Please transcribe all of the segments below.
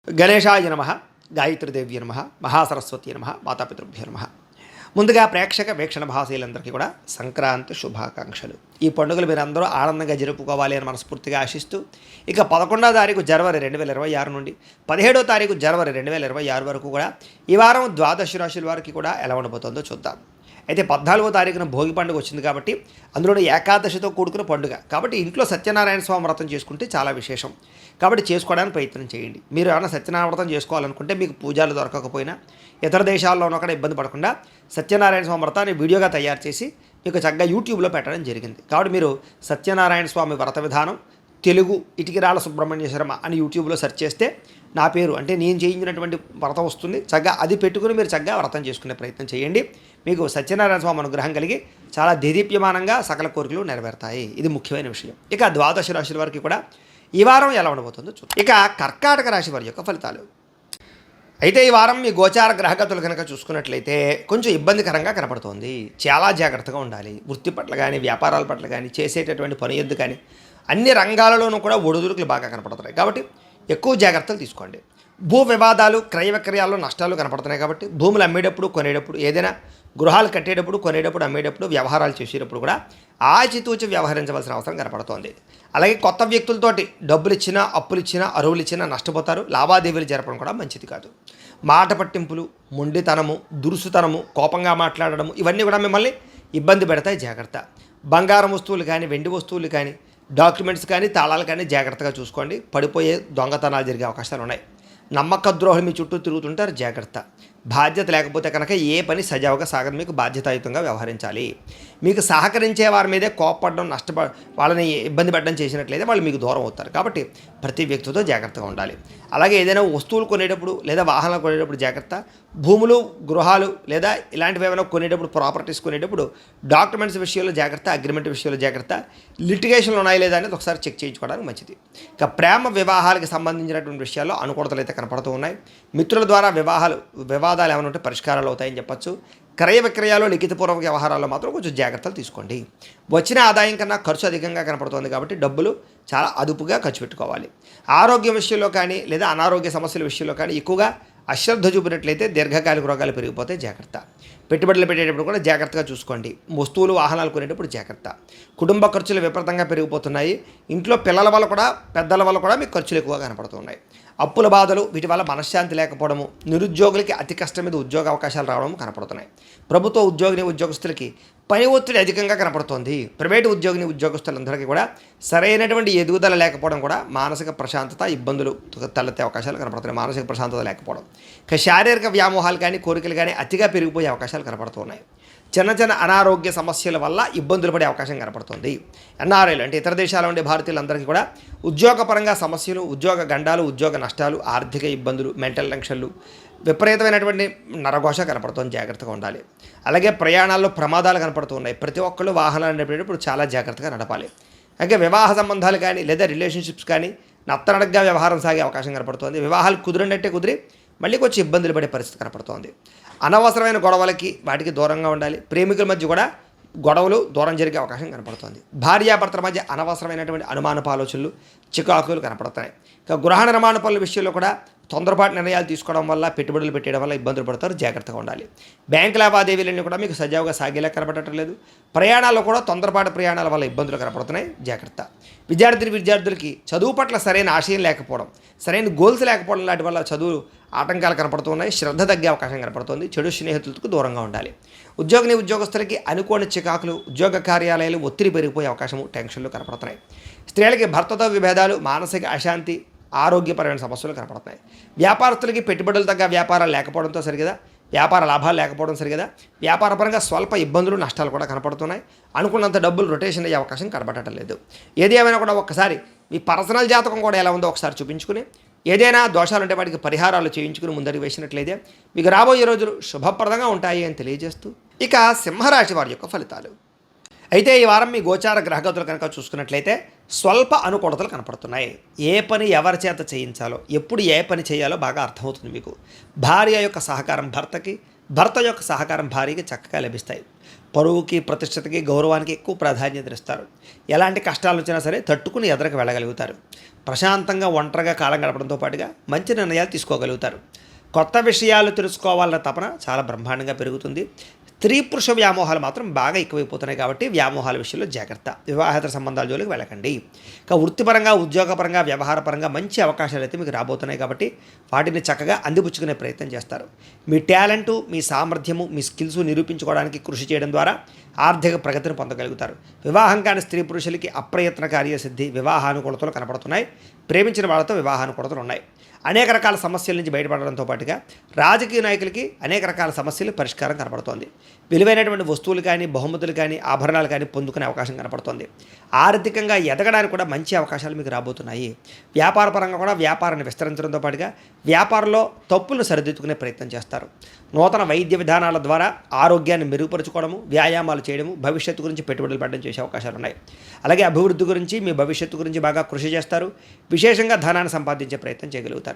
గణేశాయ నమ, గాయత్రీదేవ్య నమ, మహాసరస్వతి నమ, మాతాపితృభ్యో నమ. ముందుగా ప్రేక్షక వీక్షణ భాషలందరికీ కూడా సంక్రాంతి శుభాకాంక్షలు. ఈ పండుగలు మీరు అందరూ ఆనందంగా జరుపుకోవాలి అని మనస్ఫూర్తిగా ఆశిస్తూ, ఇక 11వ తారీఖు జనవరి 2026 నుండి 17వ తారీఖు జనవరి 2026 వరకు కూడా ఈ వారం ద్వాదశ రాశుల వారికి కూడా ఎలా ఉండబోతుందో చూద్దాం. అయితే 14వ తారీఖున భోగి పండుగ వచ్చింది కాబట్టి, అందులో ఏకాదశితో కూడుకున్న పండుగ కాబట్టి ఇంట్లో సత్యనారాయణ స్వామి వ్రతం చేసుకుంటే చాలా విశేషం. కాబట్టి చేసుకోవడానికి ప్రయత్నం చేయండి. మీరు ఏమైనా సత్యనారాయణ వ్రతం చేసుకోవాలనుకుంటే, మీకు పూజలు దొరకకపోయినా ఇతర దేశాల్లో ఉన్న కూడా ఇబ్బంది పడకుండా సత్యనారాయణ స్వామి వ్రతాన్ని వీడియోగా తయారు చేసి మీకు చక్కగా యూట్యూబ్లో పెట్టడం జరిగింది. కాబట్టి మీరు సత్యనారాయణ స్వామి వ్రత విధానం తెలుగు ఇటికిరాల సుబ్రహ్మణ్య శర్మ అని యూట్యూబ్లో సెర్చ్ చేస్తే నా పేరు అంటే నేను చేయించినటువంటి వ్రతం వస్తుంది. చక్కగా అది పెట్టుకుని మీరు చక్కగా వ్రతం చేసుకునే ప్రయత్నం చేయండి. మీకు సత్యనారాయణ స్వామి అనుగ్రహం కలిగి చాలా దేదీప్యమానంగా సకల కోరికలు నెరవేరుతాయి. ఇది ముఖ్యమైన విషయం. ఇక ద్వాదశ రాశుల వారికి కూడా ఈ వారం ఎలా ఉండబోతుందో చూద్దాం. ఇక కర్కాటక రాశి వారి యొక్క ఫలితాలు. అయితే ఈ వారం మీ గోచార గ్రహగతులు కనుక చూసుకున్నట్లయితే కొంచెం ఇబ్బందికరంగా కనపడుతోంది. చాలా జాగ్రత్తగా ఉండాలి. వృత్తి పట్ల కానీ, వ్యాపారాల పట్ల కానీ, చేసేటటువంటి పని ఎద్దు కానీ అన్ని రంగాలలోనూ కూడా ఒడిదుడుకులు బాగా కనపడుతున్నాయి. కాబట్టి ఎక్కువ జాగ్రత్తలు తీసుకోండి. భూ వివాదాలు, క్రయ విక్రయాల్లో నష్టాలు కనపడుతున్నాయి. కాబట్టి భూములు అమ్మేటప్పుడు, కొనేటప్పుడు, ఏదైనా గృహాలు కట్టేటప్పుడు, కొనేటప్పుడు, అమ్మేటప్పుడు, వ్యవహారాలు చేసేటప్పుడు కూడా ఆచితూచి వ్యవహరించవలసిన అవసరం కనపడుతోంది. అలాగే కొత్త వ్యక్తులతోటి డబ్బులు ఇచ్చినా, అప్పులు ఇచ్చినా, అరువులు ఇచ్చినా నష్టపోతారు. లావాదేవీలు జరపడం కూడా మంచిది కాదు. మాట పట్టింపులు, మొండితనము, దురుసుతనము, కోపంగా మాట్లాడడము ఇవన్నీ కూడా మిమ్మల్ని ఇబ్బంది పెడతాయి. జాగ్రత్త. బంగారం వస్తువులు కానీ, వెండి వస్తువులు కానీ, డాక్యుమెంట్స్ కానీ, తాళాలు కానీ జాగ్రత్తగా చూసుకోండి. పడిపోయే దొంగతనాలు జరిగే అవకాశాలు ఉన్నాయి. నమ్మక ద్రోహులు మీ చుట్టూ తిరుగుతుంటారు. జాగ్రత్త. బాధ్యత లేకపోతే కనుక ఏ పని సజావుగా సాగదు. మీకు బాధ్యతాయుతంగా వ్యవహరించాలి. మీకు సహకరించే వారి మీదే కోపపడడం, వాళ్ళని ఇబ్బంది పెట్టడం చేసినట్లయితే వాళ్ళు మీకు దూరం అవుతారు. కాబట్టి ప్రతి వ్యక్తితో జాగ్రత్తగా ఉండాలి. అలాగే ఏదైనా వస్తువులు కొనేటప్పుడు లేదా వాహనాలు కొనేటప్పుడు జాగ్రత్త. భూములు, గృహాలు లేదా ఇలాంటివి ఏమైనా కొనేటప్పుడు, ప్రాపర్టీస్ కొనేటప్పుడు డాక్యుమెంట్స్ విషయంలో జాగ్రత్త. అగ్రిమెంట్ విషయంలో జాగ్రత్త. లిటిగేషన్లు ఉన్నాయి లేదా అనేది ఒకసారి చెక్ చేయించుకోవడానికి మంచిది. ఇక ప్రేమ వివాహాలకు సంబంధించినటువంటి విషయాల్లో అనుకూలతలు అయితే కనపడుతూ ఉన్నాయి. మిత్రుల ద్వారా వివాదాలు ఏమైనా ఉంటే పరిష్కారాలు అవుతాయని చెప్పచ్చు. క్రయ విక్రయాలు, లిఖితపూర్వక వ్యవహారాల్లో మాత్రం కొంచెం జాగ్రత్తలు తీసుకోండి. వచ్చిన ఆదాయం కన్నా ఖర్చు అధికంగా కనపడుతుంది. కాబట్టి డబ్బులు చాలా అదుపుగా ఖర్చు పెట్టుకోవాలి. ఆరోగ్యం విషయంలో కానీ లేదా అనారోగ్య సమస్యల విషయంలో కానీ ఎక్కువగా అశ్రద్ధ చూపినట్లయితే దీర్ఘకాలిక రోగాలు పెరిగిపోతే జాగ్రత్త. పెట్టుబడులు పెట్టేటప్పుడు కూడా జాగ్రత్తగా చూసుకోండి. వస్తువులు, వాహనాలు కొనేటప్పుడు జాగ్రత్త. కుటుంబ ఖర్చులు విపరీతంగా పెరిగిపోతున్నాయి. ఇంట్లో పిల్లల వల్ల కూడా, పెద్దల వల్ల కూడా మీకు ఖర్చులు ఎక్కువగా కనపడుతున్నాయి. అప్పుల బాధలు, వీటి వల్ల మనశ్శాంతి లేకపోవడము, నిరుద్యోగులకి అతి కష్టం మీద ఉద్యోగ అవకాశాలు రావడం కనపడుతున్నాయి. ప్రభుత్వ ఉద్యోగస్తులకి పని ఒత్తిడి అధికంగా కనపడుతోంది. ప్రైవేటు ఉద్యోగస్తులందరికీ కూడా సరైనటువంటి ఎదుగుదల లేకపోవడం కూడా మానసిక ప్రశాంతత ఇబ్బందులు తలెత్తే అవకాశాలు కనపడుతున్నాయి. మానసిక ప్రశాంతత లేకపోవడం, ఇక శారీరక వ్యామోహాలు కానీ, కోరికలు కానీ అతిగా పెరిగిపోయే అవకాశాలు కనపడుతున్నాయి. చిన్న చిన్న అనారోగ్య సమస్యల వల్ల ఇబ్బందులు పడే అవకాశం కనపడుతుంది. ఎన్ఆర్ఐలు అంటే ఇతర దేశాల ఉండే భారతీయులందరికీ కూడా ఉద్యోగపరంగా సమస్యలు, ఉద్యోగ గండాలు, ఉద్యోగ నష్టాలు, ఆర్థిక ఇబ్బందులు, మెంటల్ టెన్షన్లు, విపరీతమైనటువంటి నరఘోష కనపడుతుంది. జాగ్రత్తగా ఉండాలి. అలాగే ప్రయాణాల్లో ప్రమాదాలు కనపడుతున్నాయి. ప్రతి ఒక్కళ్ళు వాహనాలు నడిపేటప్పుడు చాలా జాగ్రత్తగా నడపాలి. అలాగే వివాహ సంబంధాలు కానీ లేదా రిలేషన్షిప్స్ కానీ నత్తనడగ్గా వ్యవహారం సాగే అవకాశం కనపడుతుంది. వివాహాలు కుదిరినట్టే కుదిరి మళ్ళీ కొంచెం ఇబ్బందులు పడే పరిస్థితి కనపడుతోంది. అనవసరమైన గొడవలకి వాటికి దూరంగా ఉండాలి. ప్రేమికుల మధ్య కూడా గొడవలు దూరం జరిగే అవకాశం కనపడుతుంది. భార్యాభర్తల మధ్య అనవసరమైనటువంటి అనుమానపు ఆలోచనలు, చికాకులు కనపడతాయి. ఇక గృహ నిర్మాణ పనుల విషయంలో కూడా తొందరపాటు నిర్ణయాలు తీసుకోవడం వల్ల, పెట్టుబడులు పెట్టడం వల్ల ఇబ్బందులు పడతారు. జాగ్రత్తగా ఉండాలి. బ్యాంకు లావాదేవీలన్నీ కూడా మీకు సజావుగా సాగేలా కనపడటం లేదు. ప్రయాణాల్లో కూడా తొందరపాటు ప్రయాణాల వల్ల ఇబ్బందులు కనపడుతున్నాయి. జాగ్రత్త. విద్యార్థులకి చదువు పట్ల సరైన ఆశయం లేకపోవడం, సరైన గోల్స్ లేకపోవడం లాంటి వల్ల చదువు ఆటంకాలు కనపడుతున్నాయి. శ్రద్ధ తగ్గే అవకాశం కనపడుతుంది. చెడు స్నేహితులకు దూరంగా ఉండాలి. ఉద్యోగస్తులకి అనుకోని చికాకులు, ఉద్యోగ కార్యాలయాలు ఒత్తిడి పెరిగిపోయే అవకాశము, టెన్షన్లు కనపడుతున్నాయి. స్త్రీలకి భర్తతో విభేదాలు, మానసిక అశాంతి, ఆరోగ్యపరమైన సమస్యలు కనపడుతున్నాయి. వ్యాపారస్తులకి పెట్టుబడులు తగ్గ వ్యాపారాలు లేకపోవడంతో సరిగదా, వ్యాపార లాభాలు లేకపోవడం సరిగదా, వ్యాపారపరంగా స్వల్ప ఇబ్బందులు, నష్టాలు కూడా కనపడుతున్నాయి. అనుకున్నంత డబ్బులు రొటేషన్ అయ్యే అవకాశం కనపడటం లేదు. ఏది ఏమైనా కూడా ఒక్కసారి మీ పర్సనల్ జాతకం కూడా ఎలా ఉందో ఒకసారి చూపించుకుని, ఏదైనా దోషాలుంటే వాటికి పరిహారాలు చేయించుకుని ముందరికి వేసినట్లయితే మీకు రాబోయే రోజులు శుభప్రదంగా ఉంటాయి అని తెలియజేస్తూ, ఇక సింహరాశి వారి యొక్క ఫలితాలు. అయితే ఈ వారం మీ గోచార గ్రహగతులు కనుక చూసుకున్నట్లయితే స్వల్ప అనుకూలతలు కనపడుతున్నాయి. ఏ పని ఎవరి చేత చేయించాలో, ఎప్పుడు ఏ పని చేయాలో బాగా అర్థమవుతుంది మీకు. భార్య యొక్క సహకారం భర్తకి, భర్త యొక్క సహకారం భార్యకి చక్కగా లభిస్తాయి. పరువుకి, ప్రతిష్టతకి, గౌరవానికి ఎక్కువ ప్రాధాన్యత ఇస్తారు. ఎలాంటి కష్టాలు వచ్చినా సరే తట్టుకుని ఎదరికి వెళ్ళగలుగుతారు. ప్రశాంతంగా ఒంటరిగా కాలం గడపడంతో పాటుగా మంచి నిర్ణయాలు తీసుకోగలుగుతారు. కొత్త విషయాలు తెలుసుకోవాలన్న తపన చాలా బ్రహ్మాండంగా పెరుగుతుంది. స్త్రీ పురుష వ్యామోహాలు మాత్రం బాగా ఎక్కువైపోతున్నాయి కాబట్టి వ్యామోహాల విషయంలో జాగ్రత్త. వివాహేతర సంబంధాల జోలికి వెళ్ళకండి. ఇక వృత్తిపరంగా, ఉద్యోగపరంగా, వ్యవహారపరంగా మంచి అవకాశాలు అయితే మీకు రాబోతున్నాయి కాబట్టి వాటిని చక్కగా అందిపుచ్చుకునే ప్రయత్నం చేస్తారు. మీ టాలెంటు, మీ సామర్థ్యము, మీ స్కిల్స్ నిరూపించుకోవడానికి కృషి చేయడం ద్వారా ఆర్థిక ప్రగతిని పొందగలుగుతారు. వివాహం కాని స్త్రీ పురుషులకి అప్రయత్న కార్యసిద్ధి, వివాహానుకూలతలు కనపడుతున్నాయి. ప్రేమించిన వాళ్ళతో వివాహానుకూలతలు ఉన్నాయి. అనేక రకాల సమస్యల నుంచి బయటపడడంతో పాటుగా రాజకీయ నాయకులకి అనేక రకాల సమస్యలు పరిష్కారం కనపడుతోంది. విలువైనటువంటి వస్తువులు కానీ, బహుమతులు కానీ, ఆభరణాలు కానీ పొందుకునే అవకాశం కనపడుతోంది. ఆర్థికంగా ఎదగడానికి కూడా మంచి అవకాశాలు మీకు రాబోతున్నాయి. వ్యాపార పరంగా కూడా వ్యాపారాన్ని విస్తరించడంతో పాటుగా వ్యాపారంలో తప్పులను సరిదిద్దుకునే ప్రయత్నం చేస్తారు. నూతన వైద్య విధానాల ద్వారా ఆరోగ్యాన్ని మెరుగుపరుచుకోవడము, వ్యాయామాలు చేయడము, భవిష్యత్తు గురించి పెట్టుబడులు పెట్టడం చేసే అవకాశాలు ఉన్నాయి. అలాగే అభివృద్ధి గురించి, మీ భవిష్యత్తు గురించి బాగా కృషి చేస్తారు. విశేషంగా ధనాన్ని సంపాదించే ప్రయత్నం చేయగలుగుతారు.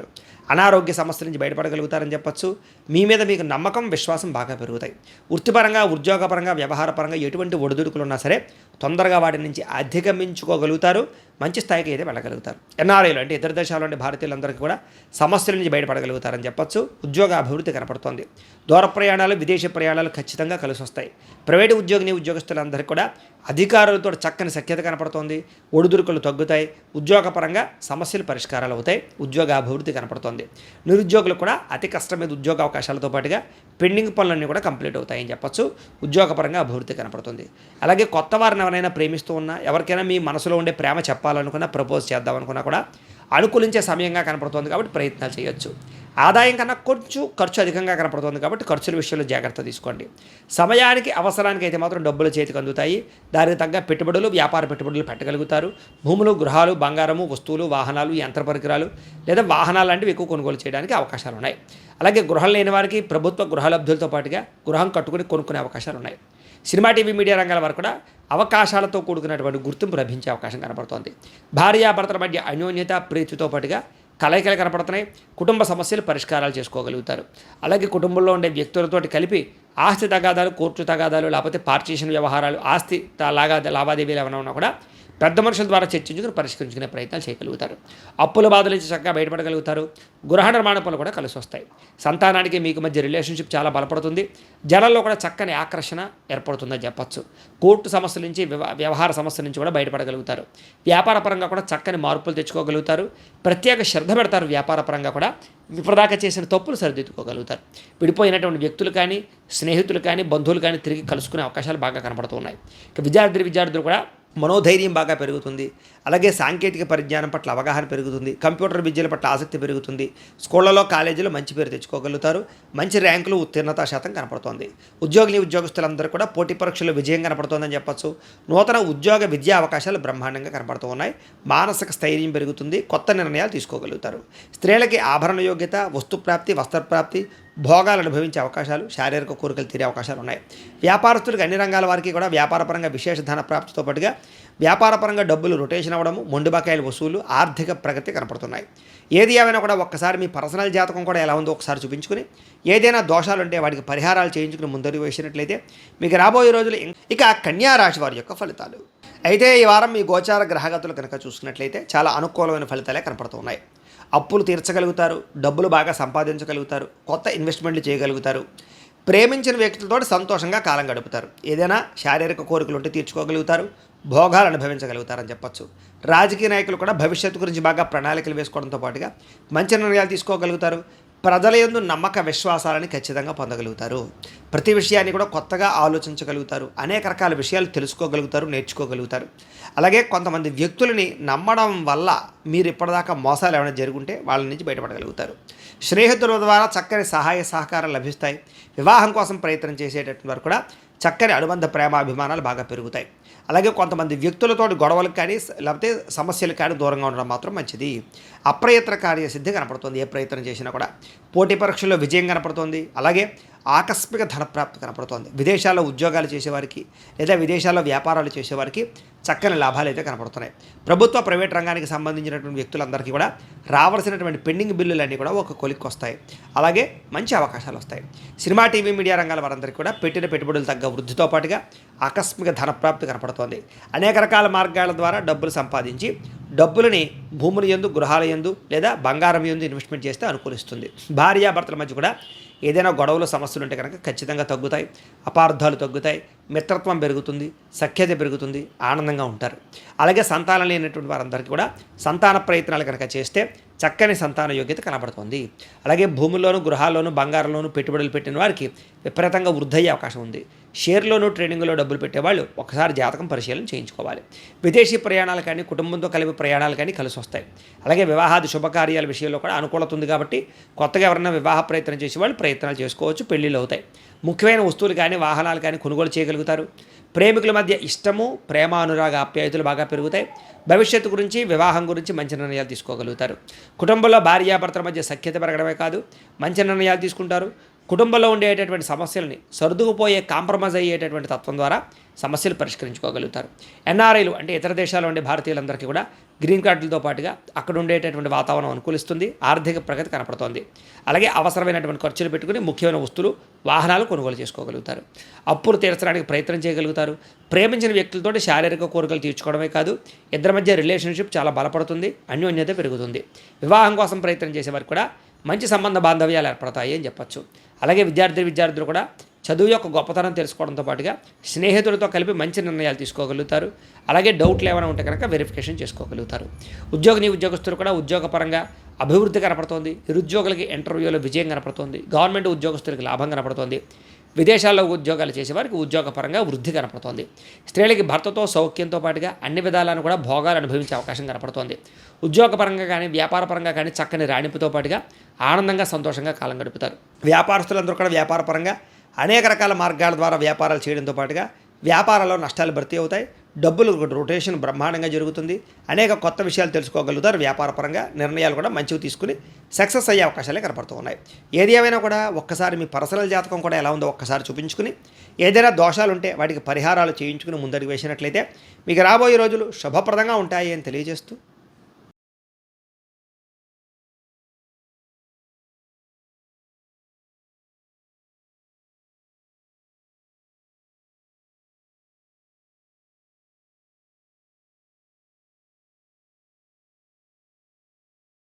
అనారోగ్య సమస్యల నుంచి బయటపడగలుగుతారని చెప్పచ్చు. మీ మీద మీకు నమ్మకం, విశ్వాసం బాగా పెరుగుతాయి. వృత్తిపరంగా, ఉద్యోగపరంగా, వ్యవహారపరంగా ఎటువంటి ఒడిదుడుకులు ఉన్నా సరే తొందరగా వాటి నుంచి అధిగమించుకోగలుగుతారు. మంచి స్థాయికి అయితే వెళ్ళగలుగుతారు. ఎన్ఆర్ఐలు అంటే ఇతర దేశాల్లోని భారతీయులందరికీ కూడా సమస్యల నుంచి బయటపడగలుగుతారని చెప్పచ్చు. ఉద్యోగ అభివృద్ధి కనపడుతోంది. దూర ప్రయాణాలు, విదేశీ ప్రయాణాలు ఖచ్చితంగా కలిసి వస్తాయి. ప్రైవేటు ఉద్యోగస్తులందరికీ కూడా అధికారులతో చక్కని సఖ్యత కనపడుతోంది. ఒడిదుడుకులు తగ్గుతాయి. ఉద్యోగపరంగా సమస్యలు పరిష్కారాలు అవుతాయి. ఉద్యోగ అభివృద్ధి కనపడుతోంది. నిరుద్యోగులకు కూడా అతి కష్టం మీద ఉద్యోగ అవకాశాలతో పాటుగా పెండింగ్ పనులన్నీ కూడా కంప్లీట్ అవుతాయని చెప్పచ్చు. ఉద్యోగపరంగా అభివృద్ధి కనపడుతుంది. అలాగే కొత్త వారిని ఎవరైనా ప్రేమిస్తూ ఉన్నా, ఎవరికైనా మీ మనసులో ఉండే ప్రేమ చెప్పాలనుకున్నా, ప్రపోజ్ చేద్దామనుకున్నా కూడా అనుకూలించే సమయంగా కనపడుతోంది కాబట్టి ప్రయత్నాలు చేయొచ్చు. ఆదాయం కన్నా కొంచెం ఖర్చు అధికంగా కనపడుతుంది కాబట్టి ఖర్చుల విషయంలో జాగ్రత్త తీసుకోండి. సమయానికి, అవసరానికి అయితే మాత్రం డబ్బులు చేతికి అందుతాయి. దానికి తగ్గ పెట్టుబడులు, వ్యాపార పెట్టుబడులు పెట్టగలుగుతారు. భూములు, గృహాలు, బంగారము, వస్తువులు, వాహనాలు, యంత్ర పరికరాలు లేదా వాహనాలు లాంటివి ఎక్కువ కొనుగోలు చేయడానికి అవకాశాలు ఉన్నాయి. అలాగే గృహం లేని వారికి ప్రభుత్వ గృహలబ్ధులతో పాటుగా గృహం కట్టుకుని కొనుక్కునే అవకాశాలు ఉన్నాయి. సినిమా, టీవీ, మీడియా రంగాల వారు కూడా అవకాశాలతో కూడుకున్నటువంటి గుర్తింపు లభించే అవకాశం కనపడుతోంది. భార్యాభర్తల మధ్య అన్యోన్యత, ప్రీతితో పాటుగా కలయికలు కనపడుతున్నాయి. కుటుంబ సమస్యలు పరిష్కారాలు చేసుకోగలుగుతారు. అలాగే కుటుంబంలో ఉండే వ్యక్తులతోటి కలిపి ఆస్తి తగాదాలు, కోర్టు తగాదాలు, లేకపోతే పార్టీషన్ వ్యవహారాలు, ఆస్తి లావాదేవీలు ఏమైనా ఉన్నా కూడా పెద్ద మనుషుల ద్వారా చర్చించుకుని పరిష్కరించుకునే ప్రయత్నాలు చేయగలుగుతారు. అప్పుల బాధల నుంచి చక్కగా బయటపడగలుగుతారు. గృహ నిర్మాణ పనులు కూడా కలిసి వస్తాయి. సంతానానికి మీకు మధ్య రిలేషన్షిప్ చాలా బలపడుతుంది. జనాల్లో కూడా చక్కని ఆకర్షణ ఏర్పడుతుందని చెప్పచ్చు. కోర్టు సమస్యల నుంచి, వ్యవహార సమస్యల నుంచి కూడా బయటపడగలుగుతారు. వ్యాపార పరంగా కూడా చక్కని మార్పులు తెచ్చుకోగలుగుతారు. ప్రత్యేక శ్రద్ధ పెడతారు. వ్యాపార పరంగా కూడా ఇప్పటిదాకా చేసిన తప్పులు సరిదిద్దుకోగలుగుతారు. విడిపోయినటువంటి వ్యక్తులు కానీ, స్నేహితులు కానీ, బంధువులు కానీ తిరిగి కలుసుకునే అవకాశాలు బాగా కనపడుతున్నాయి. ఇక విద్యార్థులు కూడా మనోధైర్యం బాగా పెరుగుతుంది. అలాగే సాంకేతిక పరిజ్ఞానం పట్ల అవగాహన పెరుగుతుంది. కంప్యూటర్ విద్యల పట్ల ఆసక్తి పెరుగుతుంది. స్కూళ్లలో, కాలేజీలో మంచి పేరు తెచ్చుకోగలుగుతారు. మంచి ర్యాంకులు, ఉత్తీర్ణతా శాతం కనపడుతోంది. ఉద్యోగులందరూ కూడా పోటీ పరీక్షల్లో విజయం కనపడుతోందని చెప్పచ్చు. నూతన ఉద్యోగ విద్యా అవకాశాలు బ్రహ్మాండంగా కనపడుతూ ఉన్నాయి. మానసిక స్థైర్యం పెరుగుతుంది. కొత్త నిర్ణయాలు తీసుకోగలుగుతారు. స్త్రీలకి ఆభరణ యోగ్యత, వస్తుప్రాప్తి, వస్త్రప్రాప్తి, భోగాలు అనుభవించే అవకాశాలు, శారీరక కోరికలు తీరే అవకాశాలు ఉన్నాయి. వ్యాపారస్తులకు అన్ని రంగాల వారికి కూడా వ్యాపారపరంగా విశేష ధన ప్రాప్తితో పాటుగా వ్యాపారపరంగా డబ్బులు రొటేషన్ అవ్వడము, మొండి బకాయిల వసూలు, ఆర్థిక ప్రగతి కనపడుతున్నాయి. ఏది ఏమైనా కూడా ఒక్కసారి మీ పర్సనల్ జాతకం కూడా ఎలా ఉందో ఒకసారి చూపించుకుని, ఏదైనా దోషాలు ఉంటే వాటికి పరిహారాలు చేయించుకుని ముందడుగు వేసినట్లయితే మీకు రాబోయే రోజులు. ఇక కన్యా రాశి వారి యొక్క ఫలితాలు అయితే ఈ వారం మీ గోచార గ్రహగతులు కనుక చూసుకున్నట్లయితే చాలా అనుకూలమైన ఫలితాలే కనపడుతున్నాయి. అప్పులు తీర్చగలుగుతారు. డబ్బులు బాగా సంపాదించగలుగుతారు. కొత్త ఇన్వెస్ట్మెంట్లు చేయగలుగుతారు. ప్రేమించిన వ్యక్తులతో సంతోషంగా కాలం గడుపుతారు. ఏదైనా శారీరక కోరికలు ఉంటే తీర్చుకోగలుగుతారు. భోగాలు అనుభవించగలుగుతారని చెప్పచ్చు. రాజకీయ నాయకులు కూడా భవిష్యత్తు గురించి బాగా ప్రణాళికలు వేసుకోవడంతో పాటుగా మంచి నిర్ణయాలు తీసుకోగలుగుతారు. ప్రజల యందు నమ్మక విశ్వాసాలని ఖచ్చితంగా పొందగలుగుతారు. ప్రతి విషయాన్ని కూడా కొత్తగా ఆలోచించగలుగుతారు. అనేక రకాల విషయాలు తెలుసుకోగలుగుతారు, నేర్చుకోగలుగుతారు. అలాగే కొంతమంది వ్యక్తులని నమ్మడం వల్ల మీరు ఇప్పటిదాకా మోసాలు ఏమైనా జరుగుంటే వాళ్ళ నుంచి బయటపడగలుగుతారు. స్నేహితుల ద్వారా చక్కని సహాయ సహకారాలు లభిస్తాయి. వివాహం కోసం ప్రయత్నం చేసేటటువంటి వారు కూడా చక్కని అనుబంధ ప్రేమాభిమానాలు బాగా పెరుగుతాయి. అలాగే కొంతమంది వ్యక్తులతో గొడవలకు కానీ లేకపోతే సమస్యలకు కానీ దూరంగా ఉండడం మాత్రం మంచిది. అప్రయత్న కార్యసిద్ధి కనపడుతుంది. ఏ ప్రయత్నం చేసినా కూడా పోటీ పరీక్షల్లో విజయం కనపడుతుంది. అలాగే ఆకస్మిక ధనప్రాప్తి కనపడుతోంది. విదేశాల్లో ఉద్యోగాలు చేసేవారికి లేదా విదేశాల్లో వ్యాపారాలు చేసేవారికి చక్కని లాభాలు అయితే కనపడుతున్నాయి. ప్రభుత్వ ప్రైవేట్ రంగానికి సంబంధించినటువంటి వ్యక్తులందరికీ కూడా రావాల్సినటువంటి పెండింగ్ బిల్లులన్నీ కూడా ఒక కొలిక్కి వస్తాయి. అలాగే మంచి అవకాశాలు వస్తాయి. సినిమా, టీవీ, మీడియా రంగాల వారందరికీ కూడా పెట్టిన పెట్టుబడులు తగ్గ వృద్ధితో పాటుగా ఆకస్మిక ధనప్రాప్తి కనపడుతోంది. అనేక రకాల మార్గాల ద్వారా డబ్బులు సంపాదించి డబ్బులని భూముల యందు, గృహాల యందు లేదా బంగారం యందు ఇన్వెస్ట్మెంట్ చేస్తే అనుకూలిస్తుంది. భార్యాభర్తల మధ్య కూడా ఏదైనా గొడవలు, సమస్యలు ఉంటే కనుక ఖచ్చితంగా తగ్గుతాయి. అపార్థాలు తగ్గుతాయి. మిత్రత్వం పెరుగుతుంది. సఖ్యత పెరుగుతుంది. ఆనందంగా ఉంటారు. అలాగే సంతానం లేనటువంటి వారందరికీ కూడా సంతాన ప్రయత్నాలు కనుక చేస్తే చక్కని సంతాన యోగ్యత కనబడుతుంది. అలాగే భూముల్లోనూ, గృహాల్లోనూ, బంగారంలోనూ పెట్టుబడులు పెట్టిన వారికి విపరీతంగా వృద్ధయ్యే అవకాశం ఉంది. షేర్లోనూ, ట్రేడింగ్లో డబ్బులు పెట్టేవాళ్ళు ఒకసారి జాతకం పరిశీలన చేయించుకోవాలి. విదేశీ ప్రయాణాలు కానీ, కుటుంబంతో కలిపి ప్రయాణాలు కానీ కలిసి వస్తాయి. అలాగే వివాహాది శుభకార్యాల విషయంలో కూడా అనుకూలత ఉంది కాబట్టి కొత్తగా ఎవరైనా వివాహ ప్రయత్నం చేసేవాళ్ళు ప్రయత్నాలు చేసుకోవచ్చు. పెళ్ళిళ్ళు అవుతాయి. ముఖ్యమైన వస్తువులు కానీ, వాహనాలు కానీ కొనుగోలు చేయగలుగుతారు. ప్రేమికుల మధ్య ఇష్టము, ప్రేమ, అనురాగ, ఆప్యాయతలు బాగా పెరుగుతాయి. భవిష్యత్తు గురించి, వివాహం గురించి మంచి నిర్ణయాలు తీసుకోగలుగుతారు. కుటుంబంలో భార్యాభర్తల మధ్య సఖ్యత పెరగడమే కాదు, మంచి నిర్ణయాలు తీసుకుంటారు. కుటుంబంలో ఉండేటటువంటి సమస్యలని సర్దుకుపోయే, కాంప్రమైజ్ అయ్యేటటువంటి తత్వం ద్వారా సమస్యలు పరిష్కరించుకోగలుగుతారు. ఎన్ఆర్ఐలు అంటే ఇతర దేశాల్లో ఉండే భారతీయులందరికీ కూడా గ్రీన్ కార్డులతో పాటుగా అక్కడ ఉండేటటువంటి వాతావరణం అనుకూలిస్తుంది. ఆర్థిక ప్రగతి కనపడుతోంది. అలాగే అవసరమైనటువంటి ఖర్చులు పెట్టుకుని ముఖ్యమైన వస్తువులు, వాహనాలు కొనుగోలు చేసుకోగలుగుతారు. అప్పులు తీర్చడానికి ప్రయత్నం చేయగలుగుతారు. ప్రేమించిన వ్యక్తులతో శారీరక కోరికలు తీర్చుకోవడమే కాదు, ఇద్దరి మధ్య రిలేషన్షిప్ చాలా బలపడుతుంది. అన్యోన్యత పెరుగుతుంది. వివాహం కోసం ప్రయత్నం చేసేవారికి కూడా మంచి సంబంధ బాంధవ్యాలు ఏర్పడతాయి అని చెప్పచ్చు. అలాగే విద్యార్థులు కూడా చదువు యొక్క గొప్పతనం తెలుసుకోవడంతో పాటుగా స్నేహితులతో కలిపి మంచి నిర్ణయాలు తీసుకోగలుగుతారు. అలాగే డౌట్లు ఏమైనా ఉంటే కనుక వెరిఫికేషన్ చేసుకోగలుగుతారు. ఉద్యోగస్తులు కూడా ఉద్యోగపరంగా అభివృద్ధి కనపడుతోంది. నిరుద్యోగులకి ఇంటర్వ్యూలో విజయం కనపడుతోంది. గవర్నమెంట్ ఉద్యోగస్తులకి లాభం కనపడుతోంది. విదేశాల్లో ఉద్యోగాలు చేసేవారికి ఉద్యోగపరంగా వృద్ధి కనపడుతోంది. స్త్రీలకి భర్తతో సౌఖ్యంతో పాటుగా అన్ని విధాలను కూడా భోగాలు అనుభవించే అవకాశం కనపడుతోంది. ఉద్యోగపరంగా కానీ, వ్యాపారపరంగా కానీ చక్కని రాణింపుతో పాటుగా ఆనందంగా, సంతోషంగా కాలం గడుపుతారు. వ్యాపారస్తులందరూ కూడా వ్యాపారపరంగా అనేక రకాల మార్గాల ద్వారా వ్యాపారాలు చేయడంతో పాటుగా వ్యాపారాల్లో నష్టాలు భర్తీ అవుతాయి. డబ్బులు రొటేషన్ బ్రహ్మాండంగా జరుగుతుంది. అనేక కొత్త విషయాలు తెలుసుకోగలుగుతారు. వ్యాపారపరంగా నిర్ణయాలు కూడా మంచివి తీసుకుని సక్సెస్ అయ్యే అవకాశాలే కనపడుతూ ఉన్నాయి. ఏది ఏమైనా కూడా ఒక్కసారి మీ పర్సనల్ జాతకం కూడా ఎలా ఉందో ఒక్కసారి చూపించుకుని, ఏదైనా దోషాలు ఉంటే వాటికి పరిహారాలు చేయించుకుని ముందడుగు వేసినట్లయితే మీకు రాబోయే రోజులు శుభప్రదంగా ఉంటాయి అని తెలియజేస్తూ